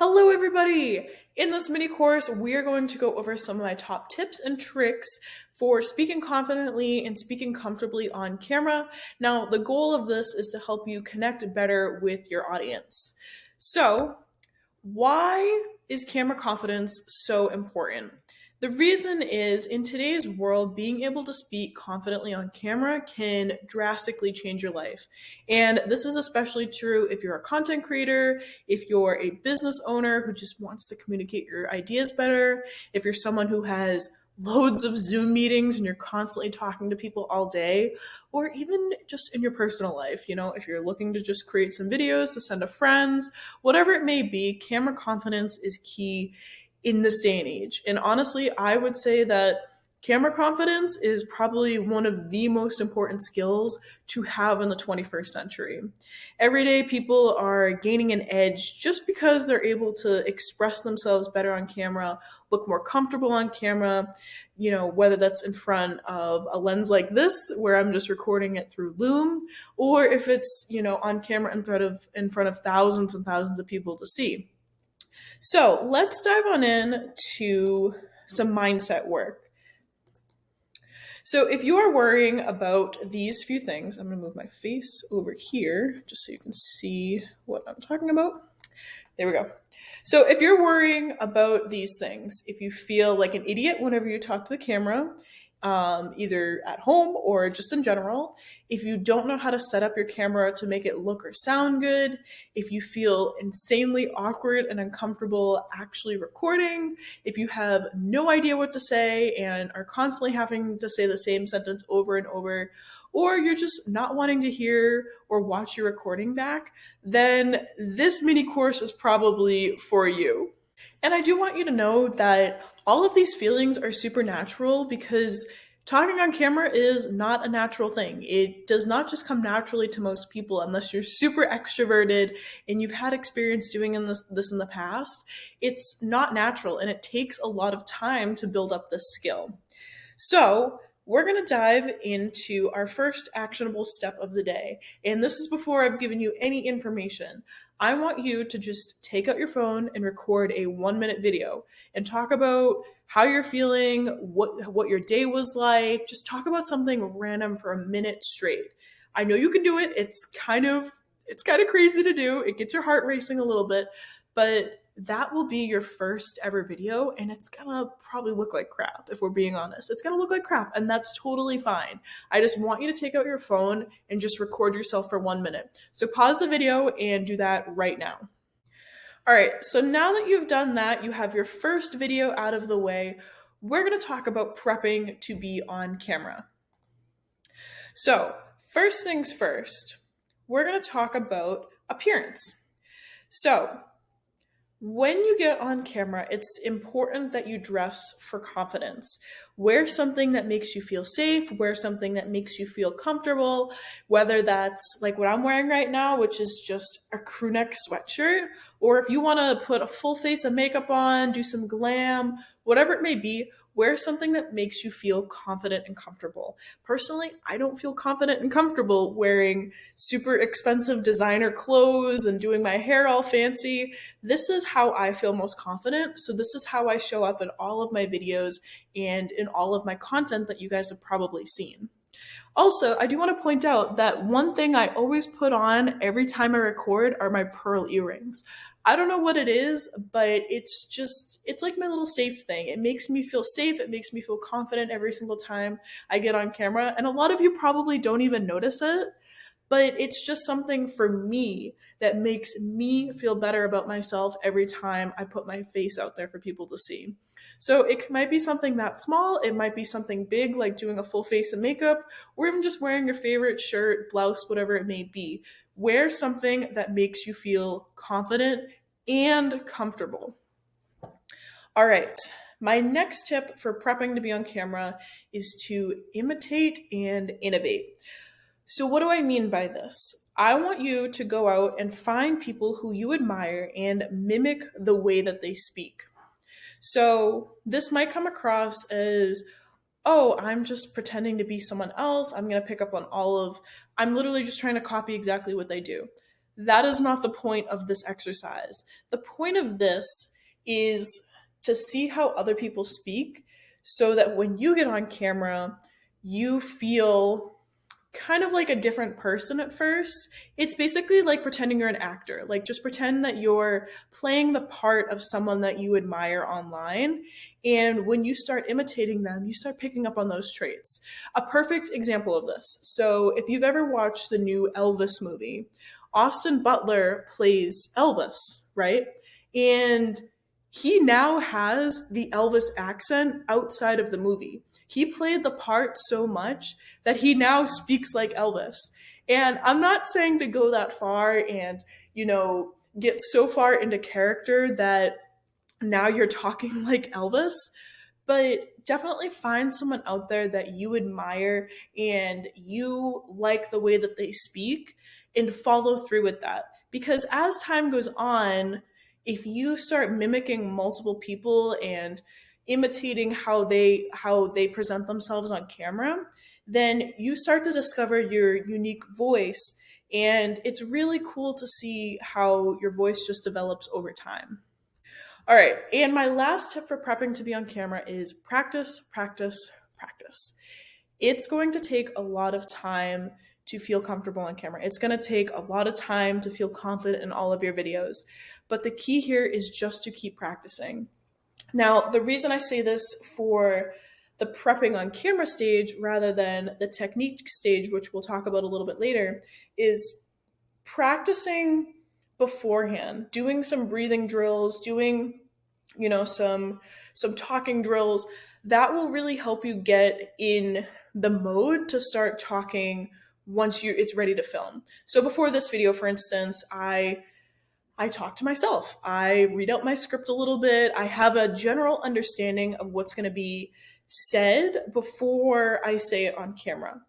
Hello everybody! In this mini course, we are going to go over some of my top tips and tricks for speaking confidently and speaking comfortably on camera. Now, the goal of this is to help you connect better with your audience. So, why is camera confidence so important? The reason is, in today's world, being able to speak confidently on camera can drastically change your life. And this is especially true if you're a content creator, if you're a business owner who just wants to communicate your ideas better, if you're someone who has loads of Zoom meetings and you're constantly talking to people all day, or even just in your personal life, if you're looking to just create some videos to send to friends, whatever it may be, camera confidence is key in this day and age. And honestly, I would say that camera confidence is probably one of the most important skills to have in the 21st century. Every day, people are gaining an edge just because they're able to express themselves better on camera, look more comfortable on camera, whether that's in front of a lens like this, where I'm just recording it through Loom, or if it's, on camera in front of thousands and thousands of people to see. So let's dive on in to some mindset work. So if you are worrying about these few things, I'm going to move my face over here just so you can see what I'm talking about. There we go. So if you're worrying about these things, if you feel like an idiot whenever you talk to the camera, either at home or just in general, if you don't know how to set up your camera to make it look or sound good, if you feel insanely awkward and uncomfortable actually recording, if you have no idea what to say and are constantly having to say the same sentence over and over, or you're just not wanting to hear or watch your recording back, then this mini course is probably for you. And I do want you to know that all of these feelings are supernatural because talking on camera is not a natural thing. It does not just come naturally to most people unless you're super extroverted and you've had experience doing this in the past. It's not natural and it takes a lot of time to build up this skill. So we're going to dive into our first actionable step of the day. And this is before I've given you any information. I want you to just take out your phone and record a 1-minute video and talk about how you're feeling, what your day was like. Just talk about something random for a minute straight. I know you can do it. It's kind of crazy to do. It gets your heart racing a little bit, but that will be your first ever video, and it's gonna probably look like crap, if we're being honest. It's gonna look like crap, and that's totally fine. I just want you to take out your phone and just record yourself for 1 minute. So pause the video and do that right now. All right, so now that you've done that, you have your first video out of the way, we're gonna talk about prepping to be on camera. So first things first, we're gonna talk about appearance. So when you get on camera, it's important that you dress for confidence. Wear something that makes you feel safe, wear something that makes you feel comfortable, whether that's like what I'm wearing right now, which is just a crew neck sweatshirt, or if you want to put a full face of makeup on, do some glam, whatever it may be, wear something that makes you feel confident and comfortable. Personally, I don't feel confident and comfortable wearing super expensive designer clothes and doing my hair all fancy. This is how I feel most confident. So this is how I show up in all of my videos and in all of my content that you guys have probably seen. Also, I do want to point out that one thing I always put on every time I record are my pearl earrings. I don't know what it is, but it's like my little safe thing. It makes me feel safe. It makes me feel confident every single time I get on camera. And a lot of you probably don't even notice it, but it's just something for me that makes me feel better about myself every time I put my face out there for people to see. So it might be something that small, it might be something big like doing a full face of makeup, or even just wearing your favorite shirt, blouse, whatever it may be. Wear something that makes you feel confident and comfortable. All right, my next tip for prepping to be on camera is to imitate and innovate. So what do I mean by this? I want you to go out and find people who you admire and mimic the way that they speak. So this might come across as, oh, I'm just pretending to be someone else. I'm literally just trying to copy exactly what they do. That is not the point of this exercise. The point of this is to see how other people speak so that when you get on camera, you feel kind of like a different person at first. It's basically like pretending you're an actor. Like just pretend that you're playing the part of someone that you admire online. And when you start imitating them, you start picking up on those traits. A perfect example of this. So if you've ever watched the new Elvis movie, Austin Butler plays Elvis, right? And he now has the Elvis accent outside of the movie. He played the part so much that he now speaks like Elvis. And I'm not saying to go that far and, get so far into character that now you're talking like Elvis, but definitely find someone out there that you admire and you like the way that they speak and follow through with that. Because as time goes on, if you start mimicking multiple people and imitating how they present themselves on camera, then you start to discover your unique voice, and it's really cool to see how your voice just develops over time. All right, and my last tip for prepping to be on camera is practice, practice, practice. It's going to take a lot of time to feel comfortable on camera. It's going to take a lot of time to feel confident in all of your videos. But the key here is just to keep practicing. Now, the reason I say this for the prepping on camera stage rather than the technique stage, which we'll talk about a little bit later, is practicing beforehand, doing some breathing drills, doing some talking drills. That will really help you get in the mode to start talking once it's ready to film. So before this video, for instance, I talk to myself. I read out my script a little bit. I have a general understanding of what's going to be said before I say it on camera.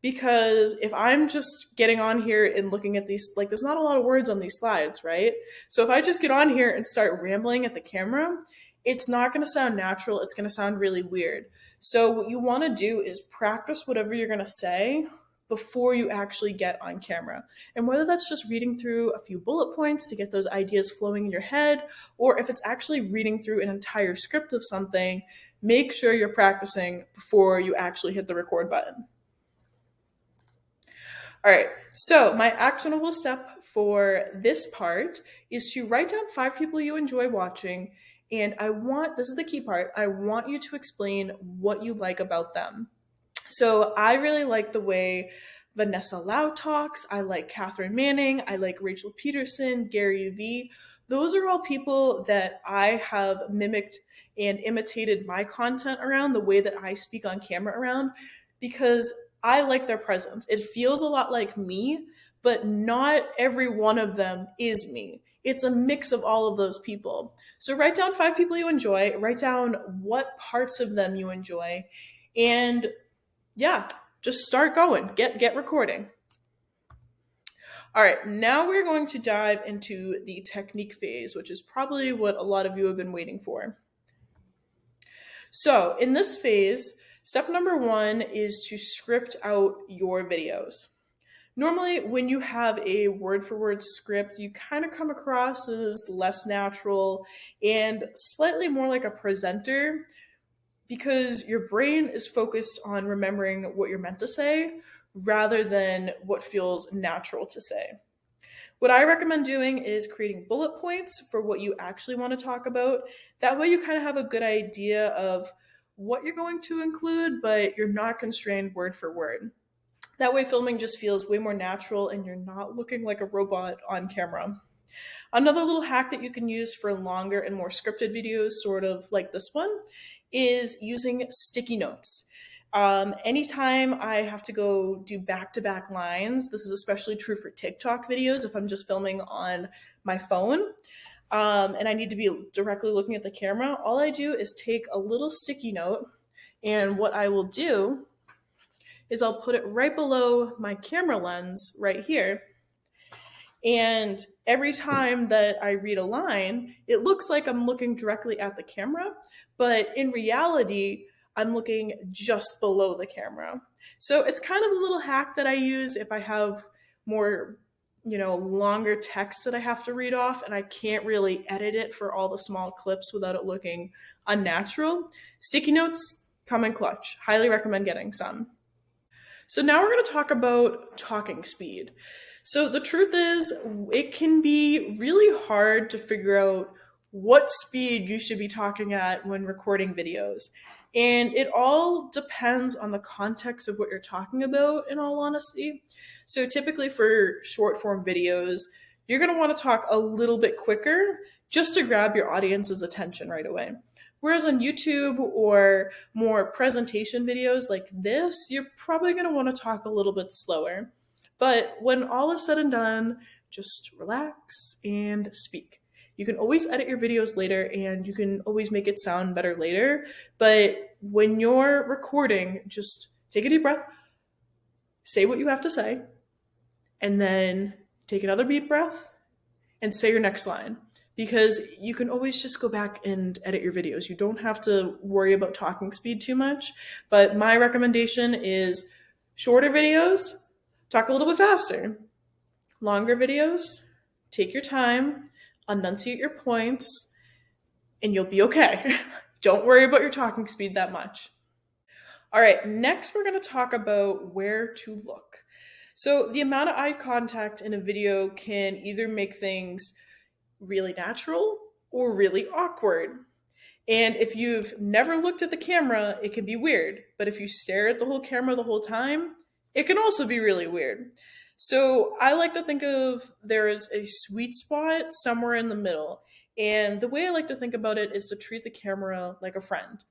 Because if I'm just getting on here and looking at these, like, there's not a lot of words on these slides, right? So if I just get on here and start rambling at the camera, it's not going to sound natural. It's going to sound really weird. So what you want to do is practice whatever you're going to say before you actually get on camera. And whether that's just reading through a few bullet points to get those ideas flowing in your head, or if it's actually reading through an entire script of something, make sure you're practicing before you actually hit the record button. All right, so my actionable step for this part is to write down 5 people you enjoy watching, and this is the key part, I want you to explain what you like about them. So I really like the way Vanessa Lau talks. I like Catherine Manning. I like Rachel Peterson, Gary Vee. Those are all people that I have mimicked and imitated my content around, the way that I speak on camera around, because I like their presence. It feels a lot like me, but not every one of them is me. It's a mix of all of those people. So write down 5 people you enjoy, write down what parts of them you enjoy, and yeah, just start going, get recording. All right, now we're going to dive into the technique phase, which is probably what a lot of you have been waiting for. So in this phase, step number 1 is to script out your videos. Normally, when you have a word-for-word script, you kind of come across as less natural and slightly more like a presenter, because your brain is focused on remembering what you're meant to say rather than what feels natural to say. What I recommend doing is creating bullet points for what you actually want to talk about. That way you kind of have a good idea of what you're going to include, but you're not constrained word for word. That way filming just feels way more natural and you're not looking like a robot on camera. Another little hack that you can use for longer and more scripted videos, sort of like this one, is using sticky notes. Anytime I have to go do back-to-back lines, this is especially true for TikTok videos if I'm just filming on my phone, and I need to be directly looking at the camera, all I do is take a little sticky note, and what I will do is I'll put it right below my camera lens right here. And every time that I read a line, it looks like I'm looking directly at the camera, but in reality, I'm looking just below the camera. So it's kind of a little hack that I use if I have more longer text that I have to read off, and I can't really edit it for all the small clips without it looking unnatural. Sticky notes come in clutch. Highly recommend getting some. So now we're going to talk about talking speed. So the truth is, it can be really hard to figure out what speed you should be talking at when recording videos. And it all depends on the context of what you're talking about, in all honesty. So typically for short form videos, you're going to want to talk a little bit quicker just to grab your audience's attention right away. Whereas on YouTube or more presentation videos like this, you're probably going to want to talk a little bit slower. But when all is said and done, just relax and speak. You can always edit your videos later and you can always make it sound better later. But when you're recording, just take a deep breath, say what you have to say, and then take another deep breath and say your next line. Because you can always just go back and edit your videos. You don't have to worry about talking speed too much. But my recommendation is shorter videos, talk a little bit faster. Longer videos, take your time, enunciate your points, and you'll be okay. Don't worry about your talking speed that much. All right, next we're going to talk about where to look. So the amount of eye contact in a video can either make things really natural or really awkward. And if you've never looked at the camera, it can be weird. But if you stare at the whole camera the whole time, it can also be really weird. So I like to think of there is a sweet spot somewhere in the middle. And the way I like to think about it is to treat the camera like a friend.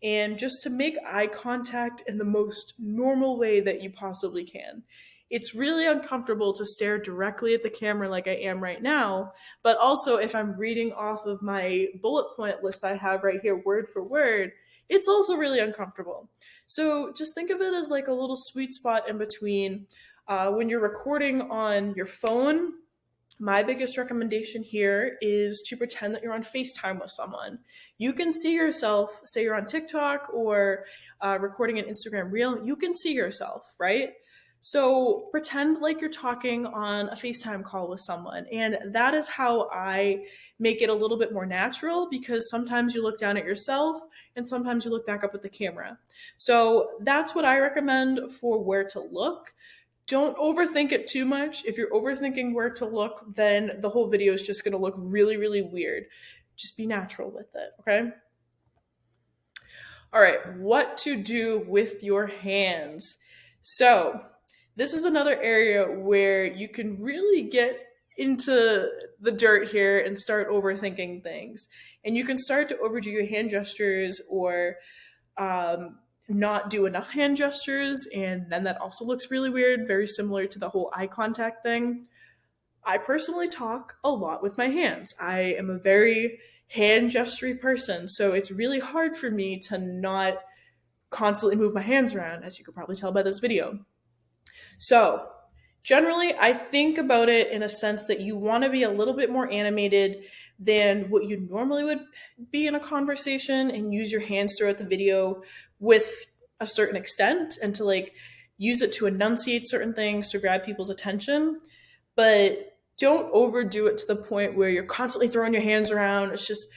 And just to make eye contact in the most normal way that you possibly can. It's really uncomfortable to stare directly at the camera like I am right now, but also if I'm reading off of my bullet point list I have right here word for word, it's also really uncomfortable. So just think of it as like a little sweet spot in between. When you're recording on your phone, my biggest recommendation here is to pretend that you're on FaceTime with someone. You can see yourself, say you're on TikTok or recording an Instagram reel, you can see yourself, right? So pretend like you're talking on a FaceTime call with someone. And that is how I make it a little bit more natural, because sometimes you look down at yourself and sometimes you look back up at the camera. So that's what I recommend for where to look. Don't overthink it too much. If you're overthinking where to look, then the whole video is just going to look really, really weird. Just be natural with it, okay? All right, what to do with your hands. So this is another area where you can really get into the dirt here and start overthinking things. And you can start to overdo your hand gestures or not do enough hand gestures, and then that also looks really weird, very similar to the whole eye contact thing. I personally talk a lot with my hands. I am a very hand gestury person, so it's really hard for me to not constantly move my hands around, as you could probably tell by this video. So generally, I think about it in a sense that you want to be a little bit more animated than what you normally would be in a conversation, and use your hands throughout the video with a certain extent, and to like use it to enunciate certain things to grab people's attention. But don't overdo it to the point where you're constantly throwing your hands around. It's just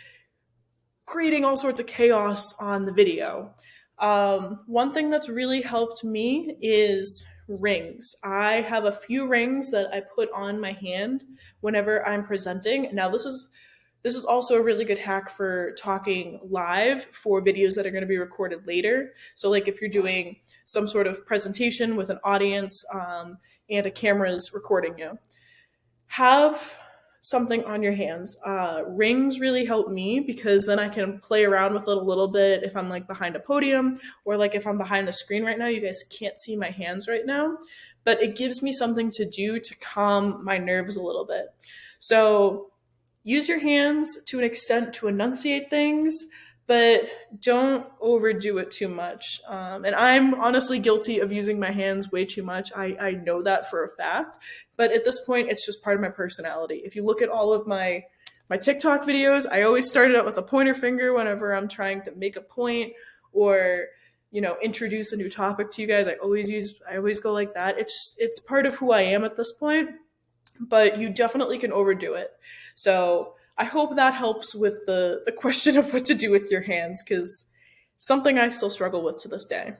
creating all sorts of chaos on the video. One thing that's really helped me is rings. I have a few rings that I put on my hand whenever I'm presenting. Now this is also a really good hack for talking live for videos that are going to be recorded later. So like if you're doing some sort of presentation with an audience and a camera's recording you, have something on your hands. Rings really help me, because then I can play around with it a little bit if I'm like behind a podium, or like if I'm behind the screen right now. You guys can't see my hands right now, but it gives me something to do to calm my nerves a little bit. So use your hands to an extent to enunciate things, but don't overdo it too much. And I'm honestly guilty of using my hands way too much. I know that for a fact, but at this point, it's just part of my personality. If you look at all of my TikTok videos, I always started out with a pointer finger whenever I'm trying to make a point or, introduce a new topic to you guys. I always go like that. It's part of who I am at this point. but you definitely can overdo it. So I hope that helps with the question of what to do with your hands, because something I still struggle with to this day.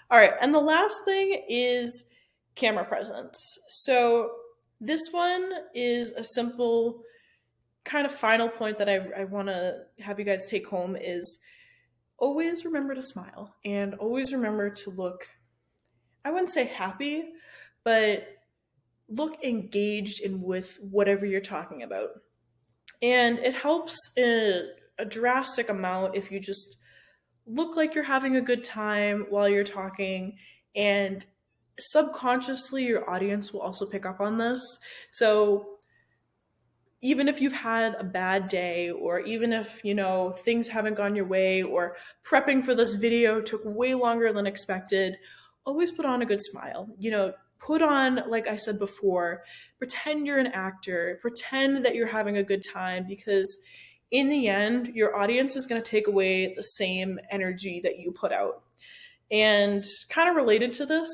All right, and the last thing is camera presence. So this one is a simple kind of final point that I want to have you guys take home is always remember to smile and always remember to look, I wouldn't say happy, but look engaged in with whatever you're talking about. And it helps in a drastic amount if you just look like you're having a good time while you're talking, and subconsciously your audience will also pick up on this. So even if you've had a bad day, or even if, things haven't gone your way, or prepping for this video took way longer than expected, always put on a good smile. Put on, like I said before, pretend you're an actor, pretend that you're having a good time, because in the end, your audience is going to take away the same energy that you put out. And kind of related to this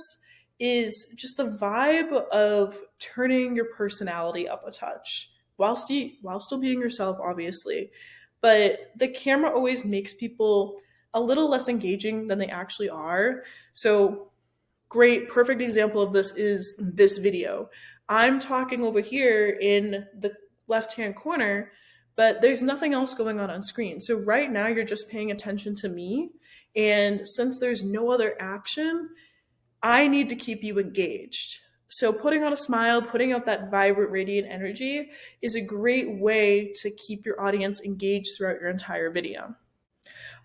is just the vibe of turning your personality up a touch while still being yourself, obviously. But the camera always makes people a little less engaging than they actually are. So, great, perfect example of this is this video. I'm talking over here in the left-hand corner, but there's nothing else going on screen. So right now you're just paying attention to me. And since there's no other action, I need to keep you engaged. So putting on a smile, putting out that vibrant, radiant energy is a great way to keep your audience engaged throughout your entire video.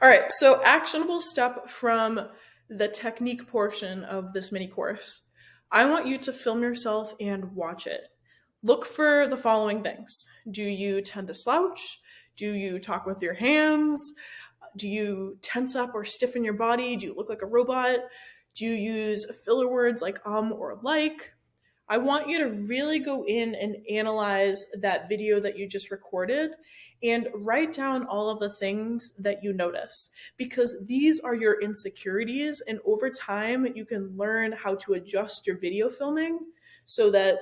All right, so actionable step from the technique portion of this mini course. I want you to film yourself and watch it. Look for the following things. Do you tend to slouch? Do you talk with your hands? Do you tense up or stiffen your body? Do you look like a robot? Do you use filler words like or like? I want you to really go in and analyze that video that you just recorded and write down all of the things that you notice, because these are your insecurities, and over time you can learn how to adjust your video filming so that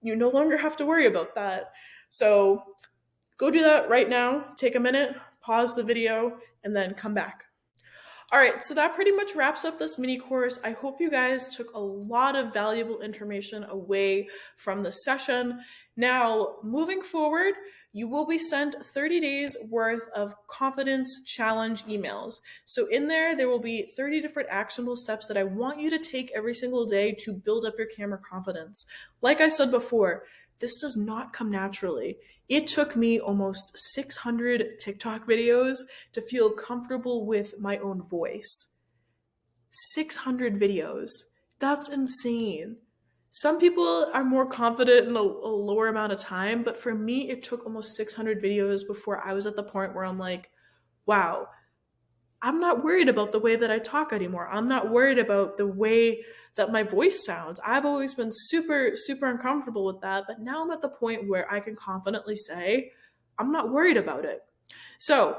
you no longer have to worry about that. So go do that right now. Take a minute, pause the video, and then come back. All right, so that pretty much wraps up this mini course. I hope you guys took a lot of valuable information away from the session. Now, moving forward, you will be sent 30 days worth of confidence challenge emails. So in there will be 30 different actionable steps that I want you to take every single day to build up your camera confidence. Like I said before, this does not come naturally. It took me almost 600 TikTok videos to feel comfortable with my own voice. 600 videos. That's insane. Some people are more confident in a lower amount of time, but for me, it took almost 600 videos before I was at the point where I'm like, wow, I'm not worried about the way that I talk anymore. I'm not worried about the way that my voice sounds. I've always been super, super uncomfortable with that, but now I'm at the point where I can confidently say, I'm not worried about it. So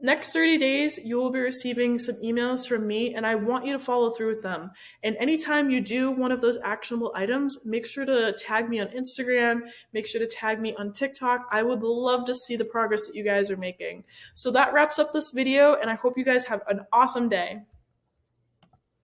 next 30 days, you will be receiving some emails from me, and I want you to follow through with them. And anytime you do one of those actionable items, make sure to tag me on Instagram, make sure to tag me on TikTok. I would love to see the progress that you guys are making. So that wraps up this video, and I hope you guys have an awesome day.